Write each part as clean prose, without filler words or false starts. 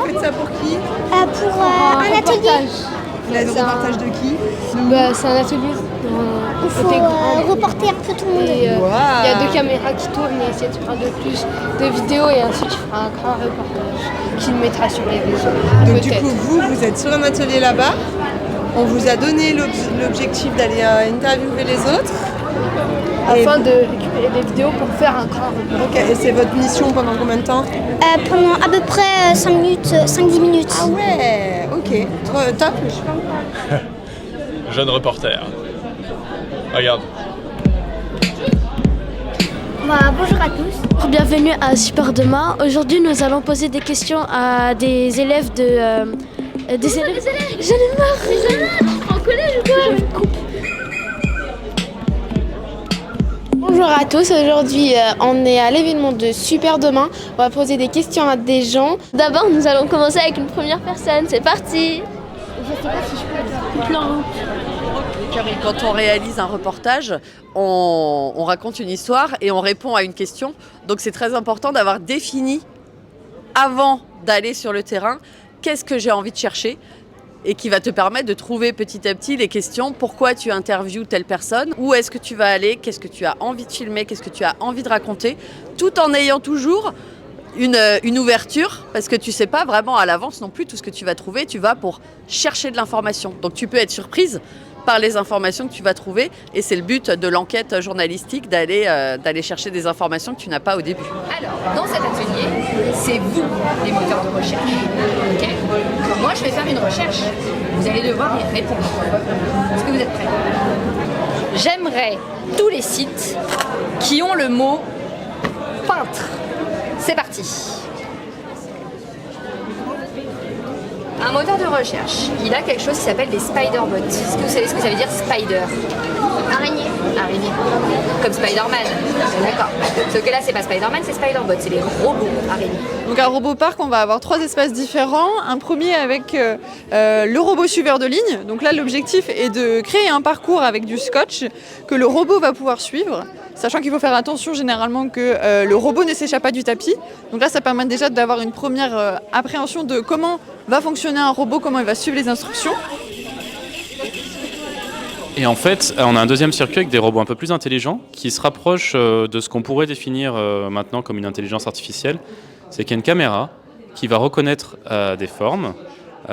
faites ça pour qui? Pour un atelier. Le reportage de qui? C'est un atelier. Il faut reporter un peu tout le monde. Il y a 2 caméras qui tournent et essayer de faire de plus de vidéos et ensuite tu feras un grand reportage qu'il mettra sur les réseaux. Donc du coup, vous êtes sur un atelier là-bas. On vous a donné l'objectif d'aller interviewer les autres. Afin de récupérer des vidéos pour faire un grand reportage. Ok, et c'est votre mission pendant combien de temps? Pendant à peu près 5-10 minutes. Ah ouais, ok. Top, je sais pas. Jeune reporter. Regarde. Bonjour à tous. Bienvenue à Super Demain. Aujourd'hui, nous allons poser des questions à des élèves de... des élèves. J'en ai marre. En collège ou quoi? Bonjour à tous, aujourd'hui on est à l'événement de Super Demain. On va poser des questions à des gens. D'abord, nous allons commencer avec une première personne. C'est parti. Quand on réalise un reportage, on raconte une histoire et on répond à une question. Donc c'est très important d'avoir défini, avant d'aller sur le terrain, qu'est-ce que j'ai envie de chercher et qui va te permettre de trouver petit à petit les questions. Pourquoi tu interviews telle personne? Où est-ce que tu vas aller? Qu'est-ce que tu as envie de filmer? Qu'est-ce que tu as envie de raconter? Tout en ayant toujours une ouverture, parce que tu sais pas vraiment à l'avance non plus tout ce que tu vas trouver. Tu vas pour chercher de l'information. Donc tu peux être surprise par les informations que tu vas trouver. Et c'est le but de l'enquête journalistique, d'aller chercher des informations que tu n'as pas au début. Alors, dans cet atelier, c'est vous les moteurs de recherche. Okay. Quand moi, je vais faire une recherche, vous allez devoir y répondre. Est-ce que vous êtes prêts? J'aimerais tous les sites qui ont le mot peintre. C'est parti. Un moteur de recherche, il a quelque chose qui s'appelle des spider-bots. Est-ce que vous savez ce que ça veut dire spider? Araignée. Araignée. Comme Spider-Man. D'accord. Sauf que là, c'est pas Spider-Man, c'est spider-bot. C'est les robots araignées. Donc à RoboPark, on va avoir 3 espaces différents. Un premier avec le robot suiveur de ligne. Donc là, l'objectif est de créer un parcours avec du scotch que le robot va pouvoir suivre. Sachant qu'il faut faire attention généralement que le robot ne s'échappe pas du tapis. Donc là, ça permet déjà d'avoir une première appréhension de comment va fonctionner un robot, comment il va suivre les instructions. Et en fait, on a un deuxième circuit avec des robots un peu plus intelligents qui se rapprochent de ce qu'on pourrait définir maintenant comme une intelligence artificielle. C'est qu'il y a une caméra qui va reconnaître des formes,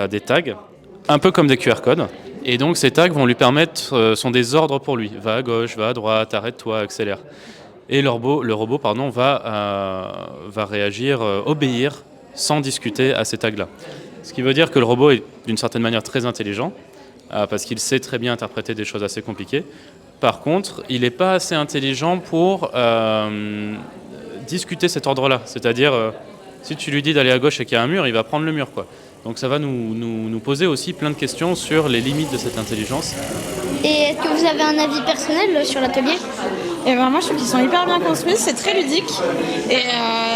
des tags, un peu comme des QR codes. Et donc ces tags vont lui permettre, sont des ordres pour lui. Va à gauche, va à droite, arrête-toi, accélère. Et le robot va réagir, obéir sans discuter à ces tags-là. Ce qui veut dire que le robot est d'une certaine manière très intelligent, parce qu'il sait très bien interpréter des choses assez compliquées. Par contre, il n'est pas assez intelligent pour discuter cet ordre-là. C'est-à-dire, si tu lui dis d'aller à gauche et qu'il y a un mur, il va prendre le mur, quoi. Donc ça va nous poser aussi plein de questions sur les limites de cette intelligence. Et est-ce que vous avez un avis personnel sur l'atelier? Et ben moi je trouve qu'ils sont hyper bien construits, c'est très ludique et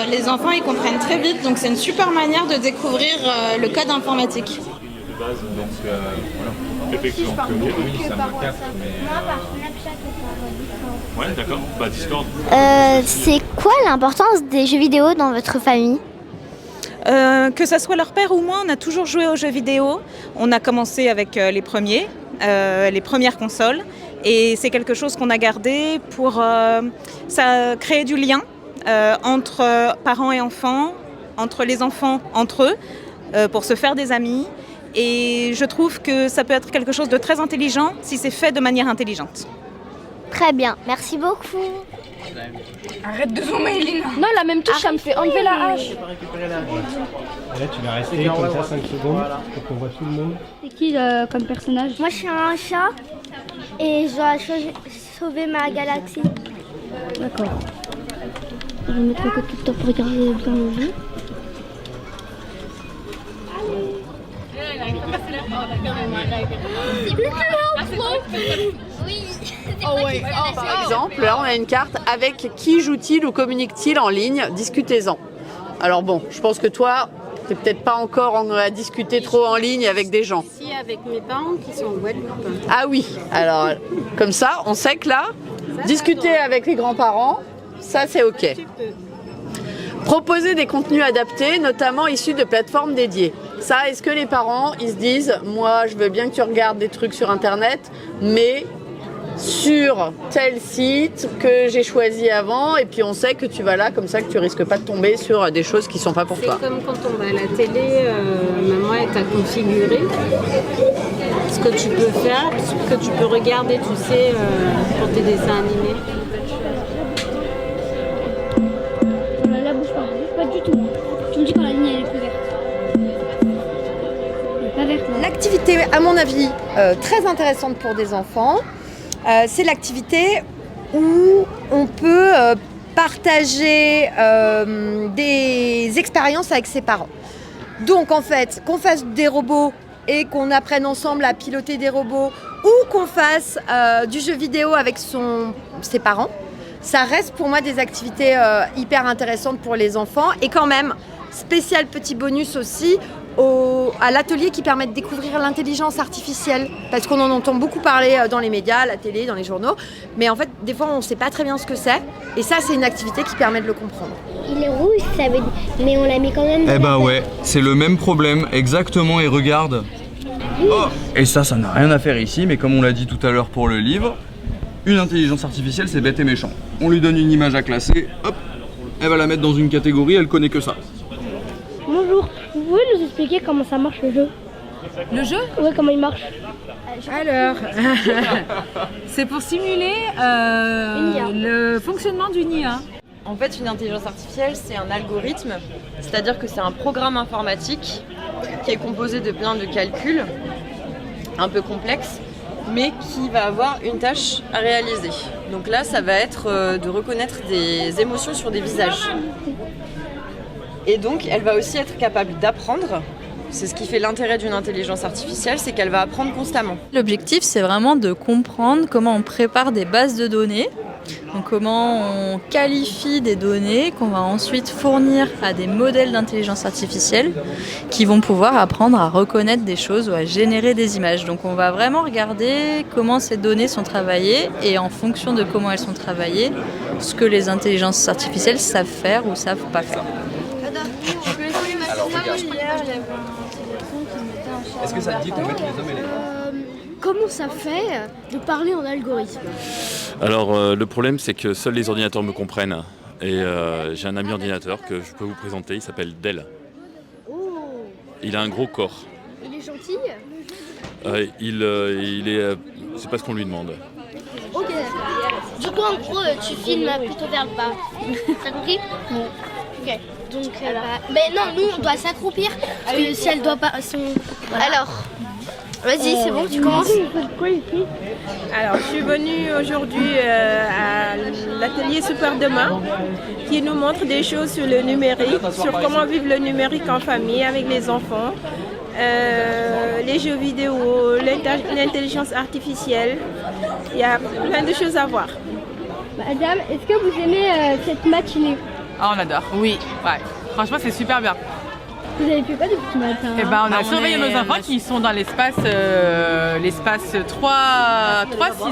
les enfants ils comprennent très vite, donc c'est une super manière de découvrir le code informatique. De base, donc voilà. Effectivement, oui, ça me capte, mais... Ouais, d'accord, bah Discord. C'est quoi l'importance des jeux vidéo dans votre famille? Que ça soit leur père ou moi, on a toujours joué aux jeux vidéo. On a commencé avec les premières consoles. Et c'est quelque chose qu'on a gardé pour ça créer du lien entre parents et enfants, entre les enfants entre eux, pour se faire des amis. Et je trouve que ça peut être quelque chose de très intelligent si c'est fait de manière intelligente. Très bien, merci beaucoup. Arrête de zoomer, Elina. Non, la même touche, ça me fait enlever la hache. Et là, tu vas rester comme ça 5 secondes pour qu'on voit tout le monde. C'est qui comme personnage? Moi, je suis un chat et je dois sauver ma galaxie. D'accord. Je vais mettre le côté de toi pour regarder bien le jeu. Par exemple, là on a une carte avec qui joue-t-il ou communique-t-il en ligne, discutez-en. Alors bon, je pense que toi, t'es peut-être pas encore à discuter trop en ligne avec des gens. Si, avec mes parents qui sont en Guadeloupe. Ah oui, alors comme ça, on sait que là, discuter avec les grands-parents, ça c'est ok. Proposer des contenus adaptés, notamment issus de plateformes dédiées. Ça, est-ce que les parents, ils se disent, moi, je veux bien que tu regardes des trucs sur Internet, mais sur tel site que j'ai choisi avant, et puis on sait que tu vas là, comme ça que tu risques pas de tomber sur des choses qui sont pas pour toi. C'est comme quand on va à la télé, maman elle t'a configuré ce que tu peux faire, ce que tu peux regarder, tu sais, pour tes dessins animés. Là, bouge pas du tout. Tu me dis quand la ligne elle est plus verte. Elle est pas verte là. L'activité, à mon avis, très intéressante pour des enfants, c'est l'activité où on peut partager des expériences avec ses parents. Donc en fait, qu'on fasse des robots et qu'on apprenne ensemble à piloter des robots ou qu'on fasse du jeu vidéo avec ses parents, ça reste pour moi des activités hyper intéressantes pour les enfants. Et quand même, spécial petit bonus aussi, à l'atelier qui permet de découvrir l'intelligence artificielle, parce qu'on en entend beaucoup parler dans les médias, à la télé, dans les journaux, mais en fait des fois on ne sait pas très bien ce que c'est, et ça c'est une activité qui permet de le comprendre. Il est rouge, ça veut dire... mais on la met quand même. Eh bah ouais, c'est le même problème, exactement, et regarde. Oh, et ça n'a rien à faire ici, mais comme on l'a dit tout à l'heure pour le livre, une intelligence artificielle c'est bête et méchant. On lui donne une image à classer, hop, elle va la mettre dans une catégorie, elle connaît que ça. Bonjour, vous pouvez nous expliquer comment ça marche le jeu? Le jeu? Ouais, comment il marche? Alors, c'est pour simuler le fonctionnement d'une IA. En fait, une intelligence artificielle, c'est un algorithme, c'est-à-dire que c'est un programme informatique qui est composé de plein de calculs un peu complexes, mais qui va avoir une tâche à réaliser. Donc là, ça va être de reconnaître des émotions sur des visages. Et donc, elle va aussi être capable d'apprendre. C'est ce qui fait l'intérêt d'une intelligence artificielle, c'est qu'elle va apprendre constamment. L'objectif, c'est vraiment de comprendre comment on prépare des bases de données, donc comment on qualifie des données qu'on va ensuite fournir à des modèles d'intelligence artificielle qui vont pouvoir apprendre à reconnaître des choses ou à générer des images. Donc on va vraiment regarder comment ces données sont travaillées et en fonction de comment elles sont travaillées, ce que les intelligences artificielles savent faire ou savent pas faire. Est-ce que ça te dit qu'on mette les hommes et les femmes? Comment ça fait de parler en algorithme? Alors le problème c'est que seuls les ordinateurs me comprennent et j'ai un ami ordinateur que je peux vous présenter, il s'appelle Dell. Oh. Il a un gros corps. Il est gentil? Il est... c'est pas ce qu'on lui demande. Ok. Du coup en gros tu filmes plutôt vers le bas. T'as compris? Ok. Donc mais non, nous on doit s'accroupir parce que si elle doit pas voilà. Alors vas-y, c'est bon, tu commences. Alors, je suis venue aujourd'hui à l'atelier Super Demain qui nous montre des choses sur le numérique, sur comment vivre le numérique en famille avec les enfants, les jeux vidéo, l'intelligence artificielle. Il y a plein de choses à voir. Madame, est-ce que vous aimez cette matinée? Ah, on adore, oui. Ouais. Franchement, c'est super bien. Vous avez fait quoi depuis ce matin? Eh ben, on a surveillé nos enfants qui sont dans l'espace 3-6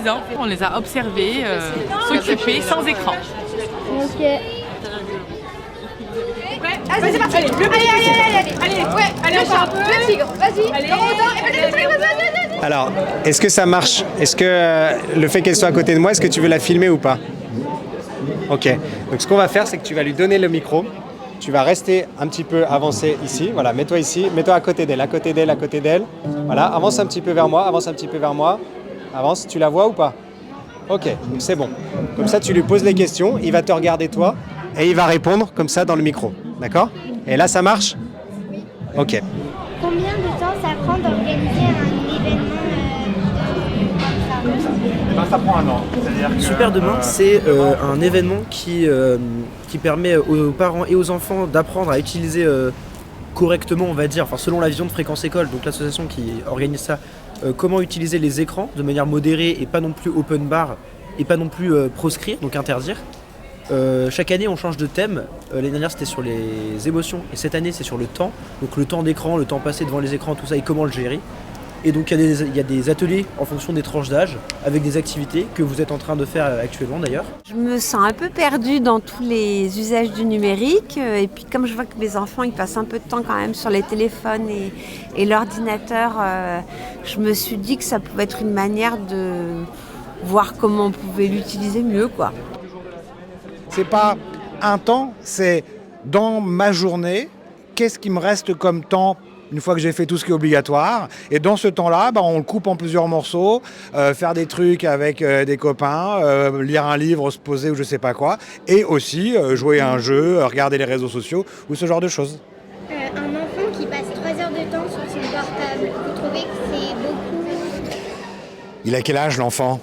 ans. On les a observés, s'occuper sans écran. Ok. Allez, c'est parti. Allez, encore un peu. Le tigre, vas-y. Allez, Alors, est-ce que ça marche? Est-ce que le fait qu'elle soit à côté de moi, est-ce que tu veux la filmer ou pas? Ok. Donc ce qu'on va faire, c'est que tu vas lui donner le micro. Tu vas rester un petit peu avancé ici. Voilà, mets-toi ici. Mets-toi à côté d'elle, à côté d'elle, à côté d'elle. Voilà, avance un petit peu vers moi, avance un petit peu vers moi. Avance, tu la vois ou pas? Ok, donc c'est bon. Comme ça, tu lui poses les questions, il va te regarder toi et il va répondre comme ça dans le micro. D'accord? Et là, ça marche? Ok. Combien de temps ça prend d'organiser un événement comme ça? Ça prend un an. Super Demain, c'est un événement qui permet aux parents et aux enfants d'apprendre à utiliser correctement, on va dire, enfin selon la vision de Fréquence École, donc l'association qui organise ça, comment utiliser les écrans de manière modérée et pas non plus open bar et pas non plus proscrire, donc interdire. Chaque année on change de thème. L'année dernière c'était sur les émotions et cette année c'est sur le temps, donc le temps d'écran, le temps passé devant les écrans, tout ça et comment le gérer. Et donc il y a des ateliers en fonction des tranches d'âge, avec des activités que vous êtes en train de faire actuellement d'ailleurs. Je me sens un peu perdue dans tous les usages du numérique. Et puis comme je vois que mes enfants ils passent un peu de temps quand même sur les téléphones et l'ordinateur, je me suis dit que ça pouvait être une manière de voir comment on pouvait l'utiliser mieux, quoi. C'est pas un temps, c'est dans ma journée, qu'est-ce qui me reste comme temps une fois que j'ai fait tout ce qui est obligatoire. Et dans ce temps-là, on le coupe en plusieurs morceaux, faire des trucs avec des copains, lire un livre, se poser ou je sais pas quoi. Et aussi jouer à un jeu, regarder les réseaux sociaux ou ce genre de choses. Un enfant qui passe 3 heures de temps sur son portable, vous trouvez que c'est beaucoup? Il a quel âge l'enfant?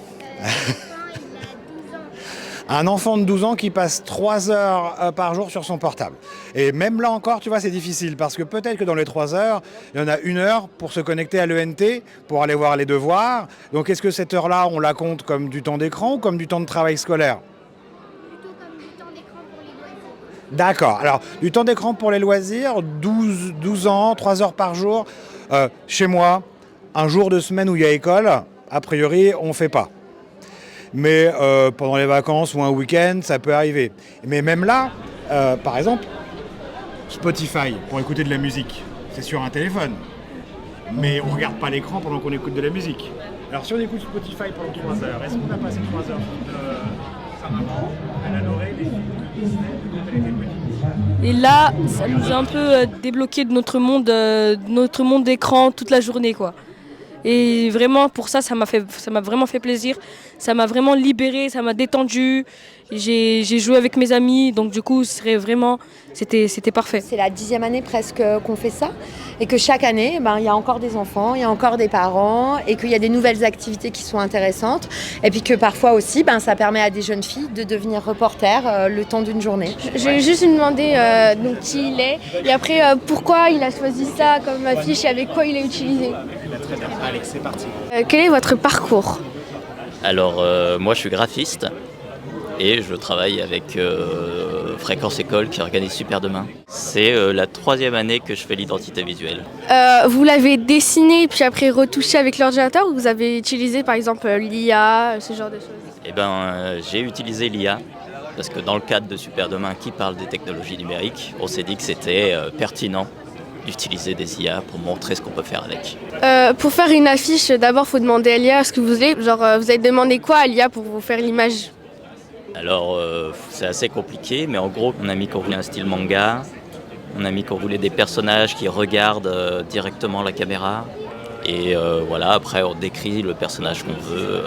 Un enfant de 12 ans qui passe 3 heures par jour sur son portable. Et même là encore, tu vois, c'est difficile parce que peut-être que dans les 3 heures, il y en a 1 heure pour se connecter à l'ENT, pour aller voir les devoirs. Donc est-ce que cette heure-là, on la compte comme du temps d'écran ou comme du temps de travail scolaire? Plutôt comme du temps d'écran pour les loisirs. D'accord. Alors, du temps d'écran pour les loisirs, 12 ans, 3 heures par jour. Chez moi, un jour de semaine où il y a école, a priori, on ne fait pas. Mais pendant les vacances ou un week-end, ça peut arriver. Mais même là, par exemple, Spotify, pour écouter de la musique, c'est sur un téléphone. Mais on ne regarde pas l'écran pendant qu'on écoute de la musique. Alors si on écoute Spotify pendant 3 heures, est-ce qu'on a passé 3 heures sa maman? Elle adorait les films de Disney quand elle était petite. Et là, ça nous a un peu débloqué de notre monde d'écran toute la journée, quoi. Et vraiment, pour ça m'a vraiment fait plaisir. Ça m'a vraiment libéré, ça m'a détendu. J'ai joué avec mes amis, donc du coup, c'était parfait. C'est la 10e année presque qu'on fait ça. Et que chaque année, il y a encore des enfants, il y a encore des parents, et qu'il y a des nouvelles activités qui sont intéressantes. Et puis que parfois aussi, ça permet à des jeunes filles de devenir reporters le temps d'une journée. Je vais juste lui demander donc, qui il est, et après pourquoi il a choisi ça comme affiche et avec quoi il l'a utilisé. Allez, c'est parti. Quel est votre parcours? Alors, moi je suis graphiste et je travaille avec Fréquence École qui organise Super Demain. C'est la 3e année que je fais l'identité visuelle. Vous l'avez dessiné puis après retouché avec l'ordinateur ou vous avez utilisé par exemple l'IA, ce genre de choses? J'ai utilisé l'IA parce que dans le cadre de Super Demain qui parle des technologies numériques, on s'est dit que c'était pertinent d'utiliser des IA pour montrer ce qu'on peut faire avec. Pour faire une affiche, d'abord, il faut demander à l'IA ce que vous voulez. Genre, vous avez demandé quoi à l'IA pour vous faire l'image? Alors, c'est assez compliqué, mais en gros, on a mis qu'on voulait un style manga, on a mis qu'on voulait des personnages qui regardent directement la caméra, et voilà, après, on décrit le personnage qu'on veut.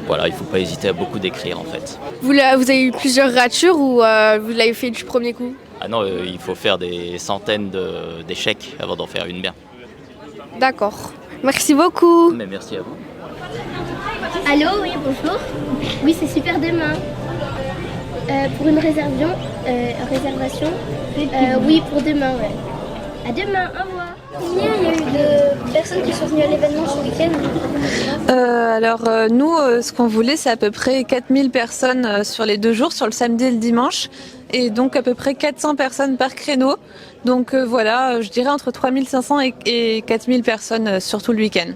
Voilà, il ne faut pas hésiter à beaucoup décrire, en fait. Vous avez eu plusieurs ratures ou vous l'avez fait du premier coup? Ah non, il faut faire des centaines d'échecs avant d'en faire une bien. D'accord. Merci beaucoup. Mais merci à vous. Allô, oui, bonjour. Oui, c'est Super Demain. Pour une réservation oui, pour demain, ouais. À demain, au revoir. Combien il y a eu de personnes qui sont venues à l'événement ce week-end? Nous, ce qu'on voulait, c'est à peu près 4000 personnes sur les 2 jours, sur le samedi et le dimanche. Et donc à peu près 400 personnes par créneau. Donc voilà, je dirais entre 3500 et 4000 personnes sur tout le week-end.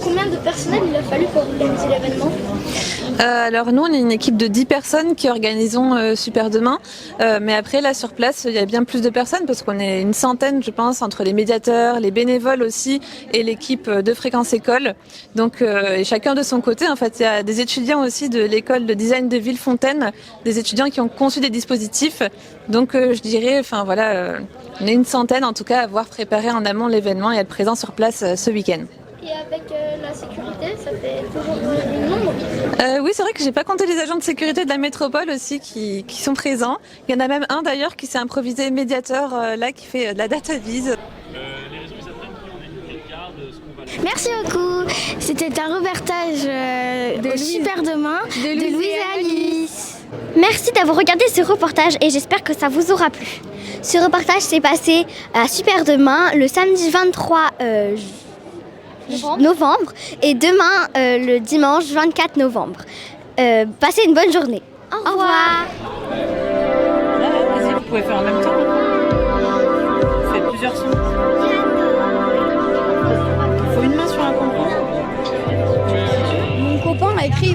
Combien de personnel il a fallu pour organiser l'événement? Nous, on est une équipe de 10 personnes qui organisons Super Demain. Mais après, là, sur place, il y a bien plus de personnes parce qu'on est une centaine, je pense, entre les médiateurs, les bénévoles aussi et l'équipe de Fréquence École. Donc, et chacun de son côté. En fait, il y a des étudiants aussi de l'école de design de Villefontaine, des étudiants qui ont conçu des dispositifs. Donc, je dirais, on est une centaine, en tout cas, à avoir préparé en amont l'événement et à être présent sur place ce week-end. Et avec la sécurité, ça fait toujours le nombre? Oui, c'est vrai que j'ai pas compté les agents de sécurité de la métropole aussi qui sont présents. Il y en a même un d'ailleurs qui s'est improvisé médiateur là, qui fait de la data vise. Merci beaucoup. C'était un reportage de Super Demain de Louise et Alice. Merci d'avoir regardé ce reportage et j'espère que ça vous aura plu. Ce reportage s'est passé à Super Demain le samedi 23 novembre et demain le dimanche 24 novembre. Passez une bonne journée. Au revoir. Vas-y, vous pouvez faire en même temps. Faites plusieurs sons.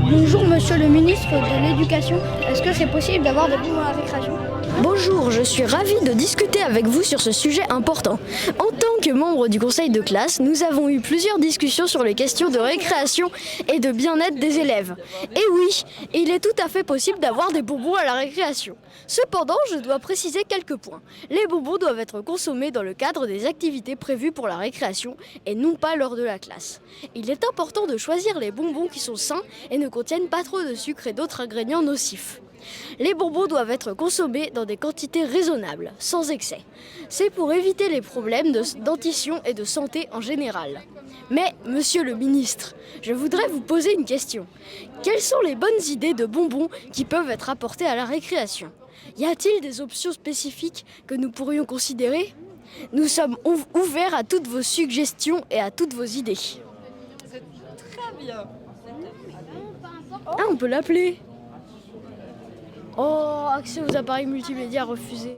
Bonjour monsieur le ministre de l'Éducation. Est-ce que c'est possible d'avoir des bonbons à la récréation? Bonjour, je suis ravie de discuter avec vous sur ce sujet important. En tant que membre du conseil de classe, nous avons eu plusieurs discussions sur les questions de récréation et de bien-être des élèves. Et oui, il est tout à fait possible d'avoir des bonbons à la récréation. Cependant, je dois préciser quelques points. Les bonbons doivent être consommés dans le cadre des activités prévues pour la récréation et non pas lors de la classe. Il est important de choisir les bonbons qui sont sains et ne contiennent pas trop de sucre et d'autres ingrédients nocifs. Les bonbons doivent être consommés dans des quantités raisonnables, sans excès. C'est pour éviter les problèmes de dentition et de santé en général. Mais, monsieur le ministre, je voudrais vous poser une question. Quelles sont les bonnes idées de bonbons qui peuvent être apportées à la récréation? Y a-t-il des options spécifiques que nous pourrions considérer? Nous sommes ouverts à toutes vos suggestions et à toutes vos idées. C'est très bien. Ah, on peut l'appeler. Oh, accès aux appareils multimédia refusé.